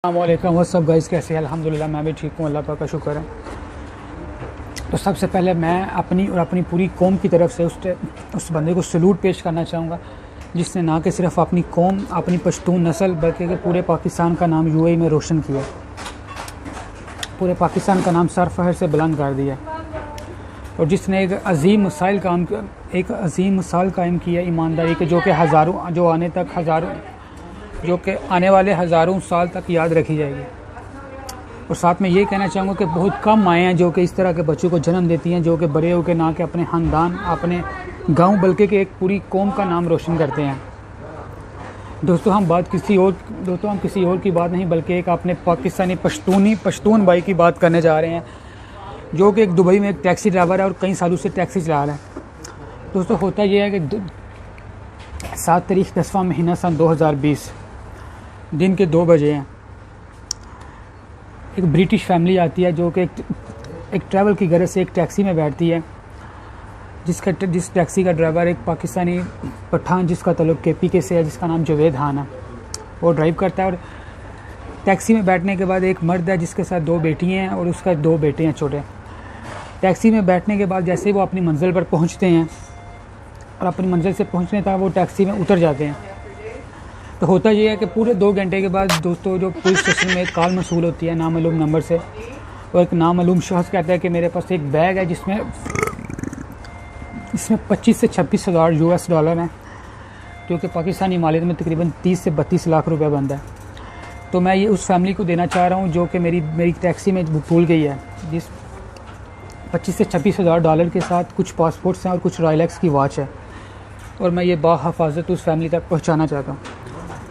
अस्सलामुअलैकुम वो सब गाइस कैसे हैं। अल्हम्दुलिल्लाह मैं भी ठीक हूँ, अल्लाह पाक का शुक्र है। तो सबसे पहले मैं अपनी और अपनी पूरी कौम की तरफ से उस बंदे को सलूट पेश करना चाहूँगा जिसने ना कि सिर्फ अपनी कौम, अपनी पश्तून नस्ल बल्कि पूरे पाकिस्तान का नाम यूएई में रोशन किया, पूरे पाकिस्तान का नाम सर फहर से बुलंद कर दिया और जिसने एक अजीम मिसाल कायम किया ईमानदारी के, जो कि आने वाले हज़ारों साल तक याद रखी जाएगी। और साथ में ये कहना चाहूँगा कि बहुत कम माएँ हैं जो कि इस तरह के बच्चों को जन्म देती हैं, जो कि बड़े होकर ना कि अपने ख़ानदान, अपने गांव बल्कि कि एक पूरी कौम का नाम रोशन करते हैं। दोस्तों हम किसी और की बात नहीं बल्कि एक अपने पाकिस्तानी पश्तून भाई की बात करने जा रहे हैं जो कि एक दुबई में एक टैक्सी ड्राइवर है और कई सालों से टैक्सी चला रहा है। दोस्तों होता यह है कि 7 तारीख 10वां महीना सन 2020 दिन के 2 बजे हैं। एक ब्रिटिश फैमिली आती है जो कि एक ट्रैवल की गरज से एक टैक्सी में बैठती है, जिस टैक्सी का ड्राइवर एक पाकिस्तानी पठान जिसका तल्लुक़ KPK से है, जिसका नाम जावेद खान है, वो ड्राइव करता है। और टैक्सी में बैठने के बाद एक मर्द है जिसके साथ 2 बेटी हैं और उसका 2 बेटे हैं छोटे। टैक्सी में बैठने के बाद जैसे ही वो अपनी मंजिल पर पहुँचते हैं और अपनी मंजिल से पहुँचने तक वो टैक्सी में उतर जाते हैं, तो होता ये है कि पूरे 2 घंटे के बाद दोस्तों जो पुलिस स्टेशन में एक कॉल मसूल होती है नामालूम नंबर से, और एक नामालूम शख्स कहता है कि मेरे पास एक बैग है जिसमें 25 से 26 हज़ार US डॉलर हैं, जो कि पाकिस्तानी मालियत में तकरीबन 30 से 32 लाख रुपए बनता है। तो मैं ये उस फैमिली को देना चाह रहा हूँ जो कि मेरी टैक्सी में भूल गई है, जिस 25 से 26 हज़ार डॉलर के साथ कुछ पासपोर्ट्स हैं और कुछ रॉयलेक्स की वॉच है, और मैं ये बाहिफाजत उस फैमिली तक पहुँचाना चाहता हूँ।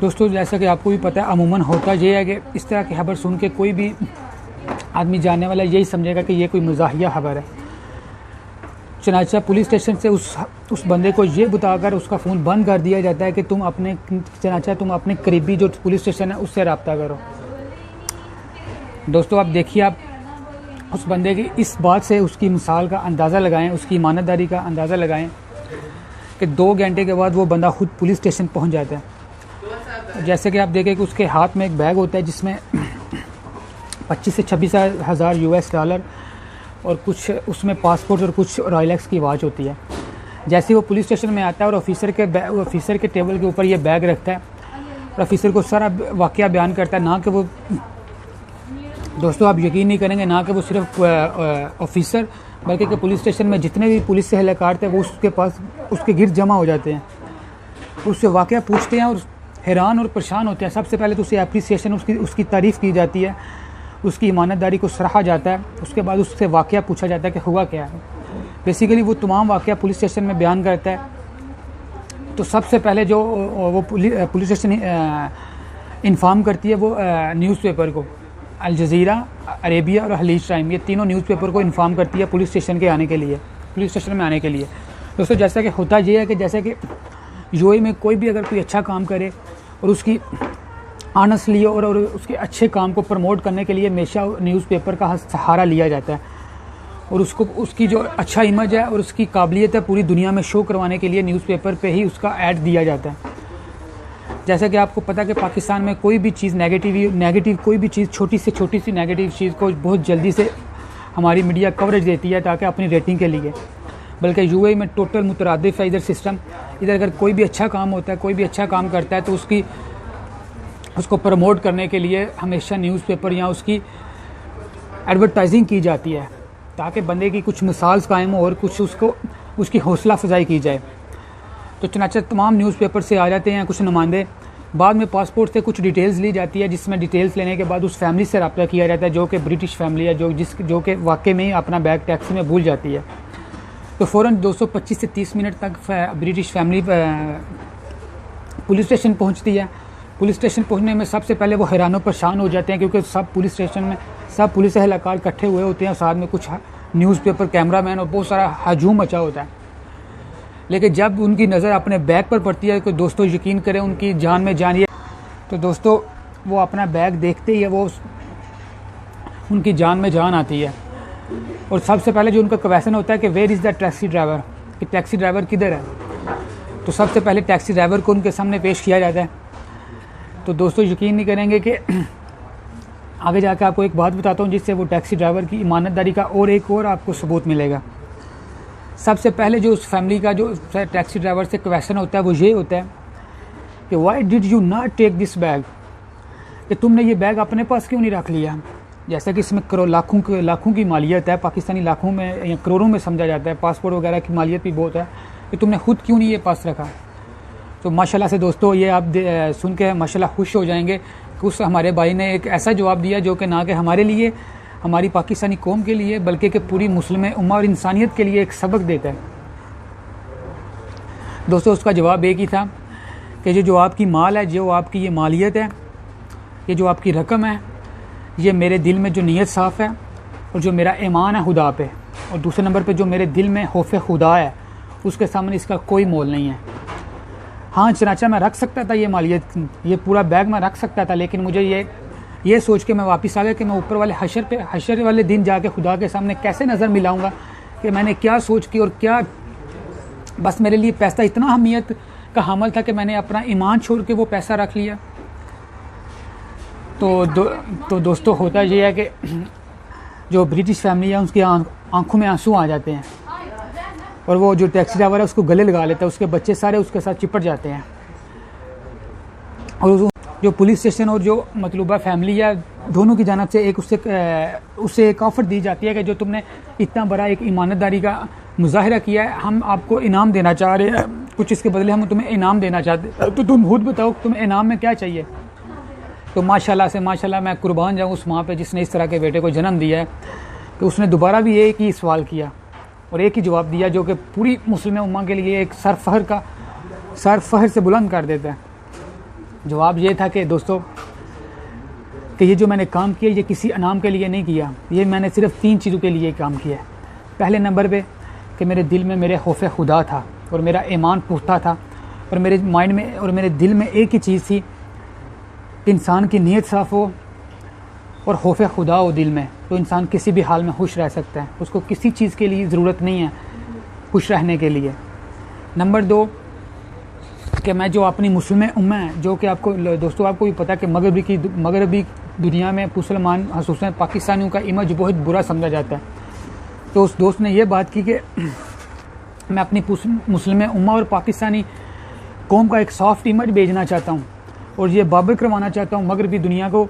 दोस्तों जैसा कि आपको भी पता है, अमूमन होता ये है कि इस तरह की खबर सुन के कोई भी आदमी जानने वाला यही समझेगा कि ये कोई मज़ाहिया खबर है। चनाचा पुलिस स्टेशन से उस बंदे को ये बताकर उसका फ़ोन बंद कर दिया जाता है कि तुम अपने करीबी जो पुलिस स्टेशन है उससे रब्ता करो। दोस्तों आप देखिए, आप उस बंदे की इस बात से उसकी मिसाल का अंदाज़ा लगाएं, उसकी ईमानदारी का अंदाज़ा लगाएं कि 2 घंटे के बाद वो बंदा खुद पुलिस स्टेशन पहुँच जाता है। जैसे कि आप देखें कि उसके हाथ में एक बैग होता है जिसमें 25 से 26 हज़ार US डॉलर और कुछ उसमें पासपोर्ट और कुछ रॉयलेक्स की वॉच होती है। जैसे ही वो पुलिस स्टेशन में आता है और ऑफिसर के टेबल के ऊपर ये बैग रखता है और ऑफिसर को सारा वाक़या बयान करता है, ना कि वो दोस्तों आप यकीन नहीं करेंगे, ना कि वो सिर्फ ऑफिसर बल्कि कि पुलिस स्टेशन में जितने भी पुलिस से एहलकार थे वो उसके गिर्द जमा हो जाते हैं, उससे वाक़या पूछते हैं और हैरान और परेशान होते हैं। सबसे पहले तो उसे एप्रिसिएशन, उसकी तारीफ़ की जाती है, उसकी ईमानदारी को सराहा जाता है। उसके बाद उससे वाक़या पूछा जाता है कि हुआ क्या है। बेसिकली वो तमाम वाक़या पुलिस स्टेशन में बयान करता है। तो सबसे पहले जो वो पुलिस स्टेशन इन्फॉर्म करती है वो न्यूज़पेपर को, अल जज़ीरा, अरेबिया और हलीज टाइम, ये तीनों न्यूज़पेपर को इन्फॉर्म करती है पुलिस स्टेशन में आने के लिए। दोस्तों जैसा कि होता ये है कि जैसे कि यूएई में कोई भी अगर कोई अच्छा काम करे और उसकी ऑनेस्टली और उसके अच्छे काम को प्रमोट करने के लिए हमेशा न्यूज़पेपर का सहारा लिया जाता है, और उसकी जो अच्छा इमेज है और उसकी काबिलियत है पूरी दुनिया में शो करवाने के लिए न्यूज़पेपर पे ही उसका ऐड दिया जाता है। जैसा कि आपको पता है कि पाकिस्तान में कोई भी चीज़ नेगेटिव कोई भी चीज़, छोटी सी नेगेटिव चीज़ को बहुत जल्दी से हमारी मीडिया कवरेज देती है ताकि अपनी रेटिंग के लिए, बल्कि यूएई में टोटल मुतरादिफ है इधर सिस्टम। इधर अगर कोई भी अच्छा काम होता है, कोई भी अच्छा काम करता है तो उसको प्रमोट करने के लिए हमेशा न्यूज़पेपर या उसकी एडवर्टाइजिंग की जाती है ताकि बंदे की कुछ मिसाल कायम हो और कुछ उसकी हौसला अफजाई की जाए। तो चनाचा तमाम न्यूज़पेपर से आ जाते हैं कुछ नुमाइंदे, बाद में पासपोर्ट से कुछ डिटेल्स ली जाती है, जिसमें डिटेल्स लेने के बाद उस फैमिली से रब्ता किया जाता है जो कि ब्रिटिश फैमिली है, जो कि वाकई में ही अपना बैग टैक्सी में भूल जाती है। तो फ़ौरन 225 से 30 मिनट तक ब्रिटिश फैमिली पुलिस स्टेशन पहुंचती है। पुलिस स्टेशन पहुंचने में सबसे पहले वो हैरान परेशान हो जाते हैं क्योंकि सब पुलिस स्टेशन में सब पुलिस एहलकार इकट्ठे हुए होते हैं, साथ में कुछ न्यूज़पेपर, कैमरामैन और बहुत सारा हजूम मचा होता है। लेकिन जब उनकी नज़र अपने बैग पर पड़ती है तो दोस्तों यकीन करें उनकी जान में जान है। तो दोस्तों वो अपना बैग देखते ही वो उनकी जान में जान आती है, और सबसे पहले जो उनका क्वेश्चन होता है कि where is the taxi driver, कि टैक्सी ड्राइवर किधर है। तो सबसे पहले टैक्सी ड्राइवर को उनके सामने पेश किया जाता है। तो दोस्तों यकीन नहीं करेंगे कि आगे जाके आपको एक बात बताता हूँ जिससे वो टैक्सी ड्राइवर की ईमानदारी का और एक और आपको सबूत मिलेगा। सबसे पहले जो उस फैमिली का जो टैक्सी ड्राइवर से क्वेश्चन होता है वो ये होता है कि why did you not take this bag, कि तुमने ये बैग अपने पास क्यों नहीं रख लिया। जैसा कि इसमें लाखों की मालियत है, पाकिस्तानी लाखों में या करोड़ों में समझा जाता है, पासपोर्ट वगैरह की मालियत भी बहुत है, कि तुमने खुद क्यों नहीं ये पास रखा। तो माशाल्लाह से दोस्तों ये आप सुन के माशाल्लाह खुश हो जाएंगे कि उस हमारे भाई ने एक ऐसा जवाब दिया जो कि ना कि हमारे लिए, हमारी पाकिस्तानी कौम के लिए, बल्कि कि पूरी मुस्लिम उम्मा और इंसानियत के लिए एक सबक देता है। दोस्तों उसका जवाब एक ही था कि जो आपकी माल है, जो आपकी ये मालियत है, ये जो आपकी रकम है, ये मेरे दिल में जो नीयत साफ़ है और जो मेरा ईमान है खुदा पे, और दूसरे नंबर पे जो मेरे दिल में खौफ खुदा है, उसके सामने इसका कोई मोल नहीं है। हाँ चनाचा मैं रख सकता था ये मालियत, ये पूरा बैग मैं रख सकता था, लेकिन मुझे ये सोच के मैं वापस आ गया कि मैं ऊपर वाले हशर वाले दिन जाके खुदा के सामने कैसे नज़र मिलाऊंगा कि मैंने क्या सोच की और क्या, बस मेरे लिए पैसा इतना अहमियत का हामल था कि मैंने अपना ईमान छोड़ के वो पैसा रख लिया। तो दोस्तों होता ये है कि जो ब्रिटिश फैमिली है उसकी आंखों में आंसू आ जाते हैं, और वो जो टैक्सी ड्राइवर है उसको गले लगा लेता है, उसके बच्चे सारे उसके साथ चिपट जाते हैं। और जो पुलिस स्टेशन और जो मतलूबा फैमिली है, दोनों की जानब से उससे एक ऑफ़र दी जाती है कि जो तुमने इतना बड़ा एक ईमानदारी का मुजाहिरा किया है, हम आपको इनाम देना चाह रहे हैं, कुछ इसके बदले हम तुम्हें इनाम देना चाहते हैं, तो तुम खुद बताओ तुम्हें इनाम में क्या चाहिए। तो माशाल्लाह मैं कुर्बान जाऊँ उस माँ पे जिसने इस तरह के बेटे को जन्म दिया है, कि उसने दोबारा भी एक ही सवाल किया और एक ही जवाब दिया जो कि पूरी मुस्लिम उम्मा के लिए एक सर फहर से बुलंद कर देता है। जवाब ये था कि दोस्तों कि ये जो मैंने काम किया ये किसी इनाम के लिए नहीं किया, ये मैंने सिर्फ 3 चीज़ों के लिए काम किया है। पहले नंबर पे कि मेरे दिल में मेरे खौफ खुदा था और मेरा ईमान पुख्ता था, और मेरे माइंड में और मेरे दिल में एक ही चीज़ थी, इंसान की नीयत साफ़ हो और खौफ खुदा हो दिल में, तो इंसान किसी भी हाल में खुश रह सकता है, उसको किसी चीज़ के लिए ज़रूरत नहीं है खुश रहने के लिए। नंबर 2 कि मैं जो अपनी मुस्लिम उम्मा है, जो कि आपको दोस्तों आपको भी पता है कि मगरबी दुनिया में मुसलमान ख़ुसूसन पाकिस्तानियों का इमेज बहुत बुरा समझा जाता है। तो उस दोस्त ने यह बात की कि मैं अपनी मुस्लिम उम्मा और पाकिस्तानी कौम का एक सॉफ्ट इमेज भेजना चाहता हूँ, और ये बाबर करवाना चाहता हूँ मगरबी दुनिया को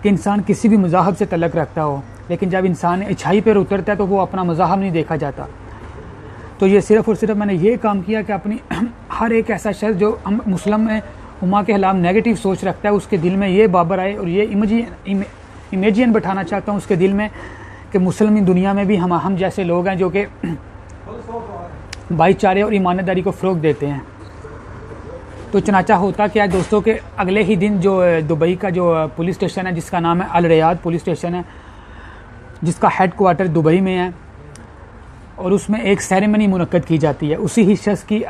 कि इंसान किसी भी मज़हब से तल्लुक़ रखता हो, लेकिन जब इंसान अच्छाई पर उतरता है तो वो अपना मज़हब नहीं देखा जाता। तो ये सिर्फ़ और सिर्फ मैंने ये काम किया कि अपनी हर एक ऐसा शख्स जो हम मुस्लिम उम्मा के खिलाफ नेगेटिव सोच रखता है, उसके दिल में ये बाबर आए, और ये इमेजिन बैठाना चाहता हूँ उसके दिल में कि मुस्लिम दुनिया में भी हम जैसे लोग हैं जो कि भाईचारे और ईमानदारी को फ़रोग़ देते हैं। तो चनाचा होता क्या है दोस्तों के अगले ही दिन जो दुबई का जो पुलिस स्टेशन है जिसका नाम है अल रियाद पुलिस स्टेशन है, जिसका हेड क्वार्टर दुबई में है, और उसमें एक सेरेमनी मुनक्कद की जाती है। उसी शख्स के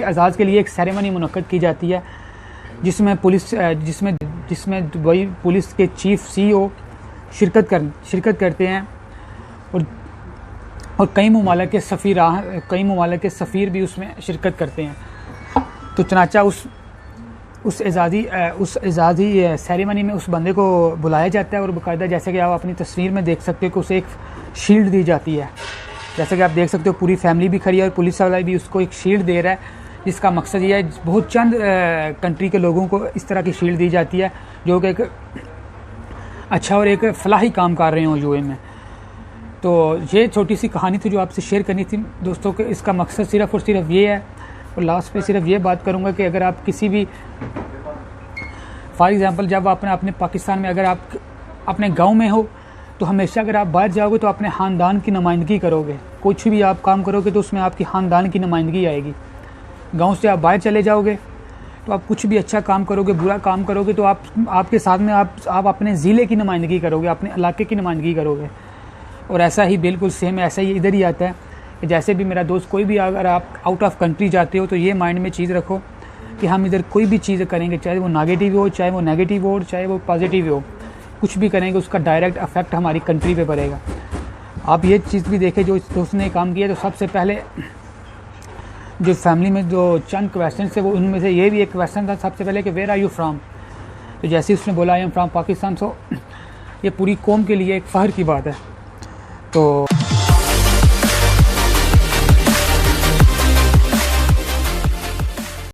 आज़ाद के लिए एक सेरेमनी मुनक्कद की जाती है जिसमें दुबई पुलिस के चीफ CEO शिरकत करते हैं, और कई ममालिक के सफ़ीर भी उसमें शिरकत करते हैं। तो चनाचा उस एजाज़ी सेरेमनी में उस बंदे को बुलाया जाता है, और बाकायदा जैसे कि आप अपनी तस्वीर में देख सकते हो कि उसे एक शील्ड दी जाती है। जैसे कि आप देख सकते हो पूरी फैमिली भी खड़ी है और पुलिस वाला भी उसको एक शील्ड दे रहा है, जिसका मकसद ये है बहुत चंद कंट्री के लोगों को इस तरह की शील्ड दी जाती है जो कि एक अच्छा और एक फलाही काम कर रहे हो UAE में। तो ये छोटी सी कहानी थी जो आपसे शेयर करनी थी दोस्तों के। इसका मकसद सिर्फ़ और सिर्फ ये है, और लास्ट पे सिर्फ ये बात करूँगा कि अगर आप किसी भी फॉर एग्ज़ाम्पल जब आप अपने पाकिस्तान में अगर आप अपने गांव में हो तो हमेशा अगर आप बाहर जाओगे तो अपने ख़ानदान की नुमाइंदगी करोगे। कुछ भी आप काम करोगे तो उसमें आपकी ख़ानदान की नुमाइंदगी आएगी। गांव से आप बाहर चले जाओगे तो आप कुछ भी अच्छा काम करोगे, बुरा काम करोगे तो आपके साथ में आप अपने ज़िले की नुमाइंदगी करोगे, अपने इलाके की नुमाइंदगी करोगे। और ऐसा ही बिल्कुल सेम ऐसा ही इधर ही आता है कि जैसे भी मेरा दोस्त कोई भी अगर आप आउट ऑफ कंट्री जाते हो तो ये माइंड में चीज़ रखो कि हम इधर कोई भी चीज़ करेंगे, चाहे वो नेगेटिव हो, चाहे वो नेगेटिव हो, चाहे वो पॉजिटिव हो, कुछ भी करेंगे उसका डायरेक्ट अफेक्ट हमारी कंट्री पे पड़ेगा। आप ये चीज़ भी देखें जो इस दोस्त ने काम किया, तो सबसे पहले जो फैमिली में जो चंद क्वेश्चन थे वो उनमें से ये भी एक क्वेश्चन था सबसे पहले कि वेयर आर यू फ्राम, तो जैसे ही उसने बोला आई एम फ्राम पाकिस्तान, सो ये पूरी कौम के लिए एक फ़ख्र की बात है। तो